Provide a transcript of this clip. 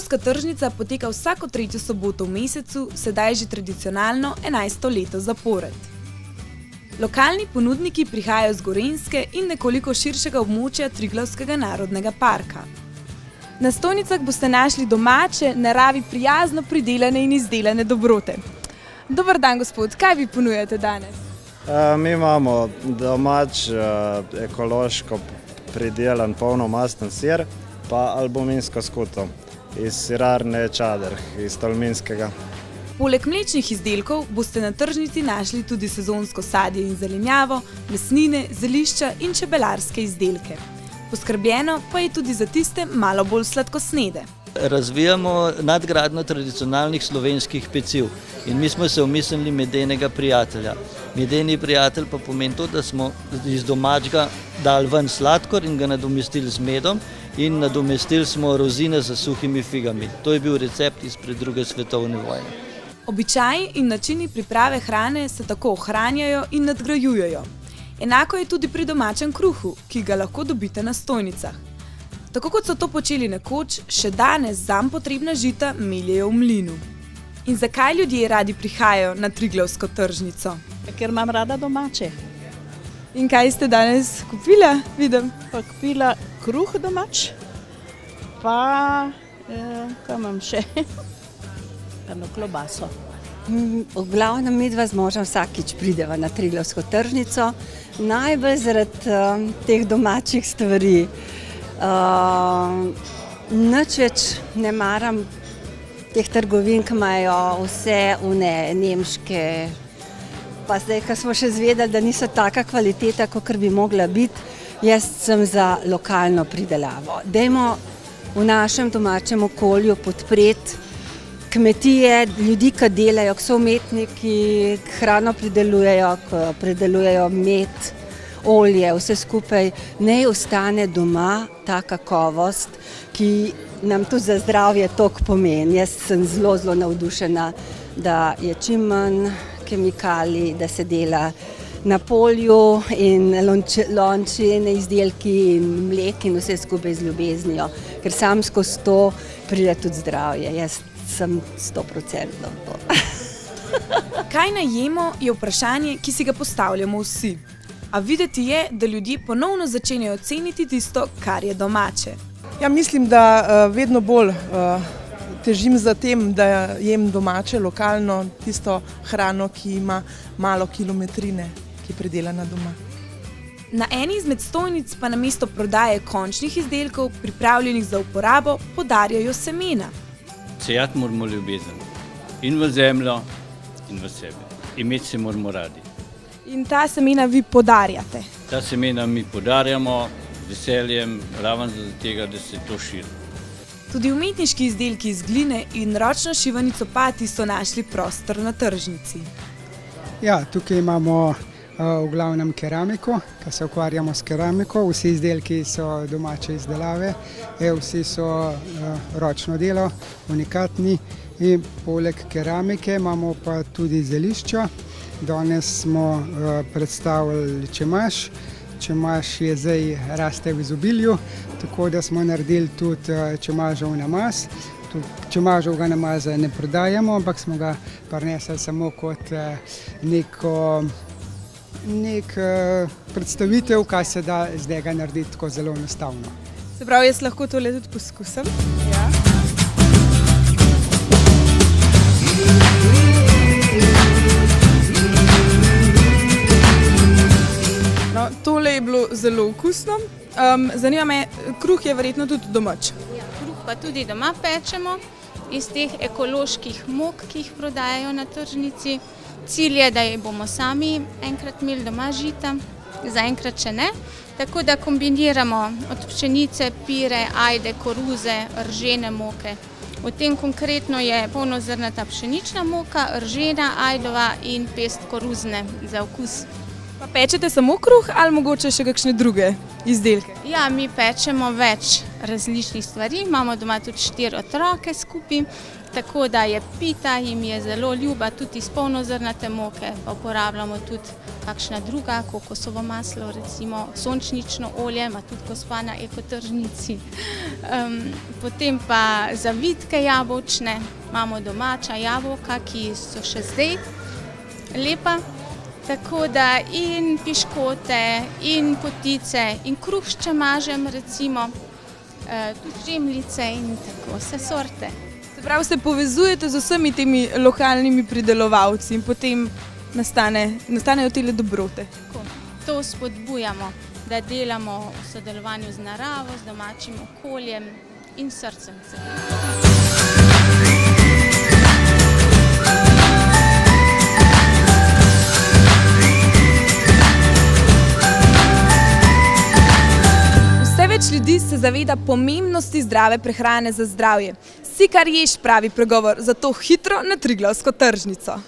Triglavska tržnica poteka vsako 3. soboto v mesecu, sedaj že tradicionalno 11. leto zapored. Lokalni ponudniki prihajajo z Gorenjske in nekoliko širšega območja Triglavskega narodnega parka. Na stojnicah boste našli domače, naravi prijazno pridelane in izdelane dobrote. Dober dan, gospod, kaj vi ponujate danes? Mi imamo domač, ekološko pridelan polnomasten sir, pa albuminsko skuto iz sirarne Čader, iz Tolminskega. Poleg mlečnih izdelkov boste na tržnici našli tudi sezonsko sadje in zelenjavo, mesnine, zelišča in čebelarske izdelke. Poskrbljeno pa je tudi za tiste malo bolj sladkosnede. Razvijamo nadgradnjo tradicionalnih slovenskih peciv in mi smo se umislili medenega prijatelja. Medeni prijatelj pa pomeni to, da smo iz domačega dali ven sladkor in ga nadomestili z medom in nadomestili smo rozine z suhimi figami. To je bil recept izpred 2. svetovne vojne. Običaji in načini priprave hrane se tako ohranjajo in nadgrajujejo. Enako je tudi pri domačem kruhu, ki ga lahko dobite na stojnicah. Tako kot so to počeli nekoč, še danes zanj potrebna žita meljejo v mlinu. In zakaj ljudje radi prihajajo na Triglavsko tržnico? Ker imam rada domače. In kaj ste danes kupila, vidim? Pa kupila kruh domač, pa kaj imam še? Eno klobaso. V glavnem midva z možem vsakič prideva na Triglavsko tržnico, najbolj zaradi teh domačih stvari. Nič več ne maram teh trgovin, ki imajo vse nemške, pa zdaj, ko smo še zvedeli, da niso taka kvaliteta, kakor bi mogla biti, jaz sem za lokalno pridelavo. Dajmo v našem domačem okolju podpreti kmetije, ljudi, ki delajo, ki so umetniki, ki hrano pridelujejo, ki pridelujejo med, olje, vse skupaj, naj ostane doma ta kakovost, ki nam tudi za zdravje toliko pomeni. Jaz sem zelo navdušena, da je čim manj kemikalij, da se dela na polju in lončene izdelki in mlek in vse skupaj z ljubeznijo, ker sam skozi to pride tudi zdravje. Jaz sem 100% to. Kaj najemo je vprašanje, ki si ga postavljamo vsi. A videti je, da ljudje ponovno začenjajo ceniti tisto, kar je domače. Ja, mislim, da vedno bolj težim za tem, da jem domače, lokalno, tisto hrano, ki ima malo kilometrine, ki je pridelana doma. Na eni izmed stojnic pa namesto prodaje končnih izdelkov, pripravljenih za uporabo, podarjajo semena. Sejati moramo ljubezen in v zemljo in v sebe. Imeti se moramo radi. In ta semena vi podarjate? Ta semena mi podarjamo z veseljem, ravno zaradi tega, da se to širi. Tudi umetniški izdelki iz gline in ročno šivani copati so našli prostor na tržnici. Ja, tukaj imamo v glavnem keramiko, ki se ukvarjamo s keramiko. Vsi izdelki so domače izdelave, vsi so ročno delo, unikatni. In poleg keramike imamo pa tudi zelišča. Danes smo predstavili čemaž. Čemaž je zdaj raste v izobilju, tako da smo naredili tudi čemažev namaz. Čemaževega namaza ne prodajamo, ampak smo ga prinesli samo kot nek predstavitev, kaj se da zdaj ga narediti tako zelo enostavno. Se pravi, jaz lahko tole tudi poskusim? Ja. No, tole je bilo zelo okusno. Zanima me, kruh je verjetno tudi domač. Ja, kruh pa tudi doma pečemo iz teh ekoloških mok, ki jih prodajajo na tržnici. Cilj je, da jih bomo sami enkrat imeli doma žita, zaenkrat še ne. Tako da kombiniramo od pšenice, pire, ajde, koruze, ržene moke. V tem konkretno je polnozrnata pšenična moka, ržena, ajdova in pest koruzne za okus. Pa pečete samo kruh ali mogoče še kakšne druge izdelke? Ja, mi pečemo več različnih stvari. Imamo doma tudi 4 otroke skupaj tako da je pita, jim je zelo ljuba, tudi iz polnozrnate moke, pa uporabljamo tudi kakšna druga, kokosovo maslo, recimo sončnično olje, ima tudi gospa na ekotržnici. Potem pa zavitke jabolčne, imamo domača jabolka, ki so še zdaj lepa. Tako da in piškote, in potice, in krušče mažem recimo, tudi žemljice in tako, vse sorte. Se pravi, se povezujete z vsemi temi lokalnimi pridelovalci in potem nastanejo tele dobrote. Tako, to spodbujamo, da delamo v sodelovanju z naravo, z domačim okoljem in srcem. Vse več ljudi se zaveda pomembnosti zdrave prehrane za zdravje. Si, kar ješ, pravi pregovor, zato hitro na Triglavsko tržnico.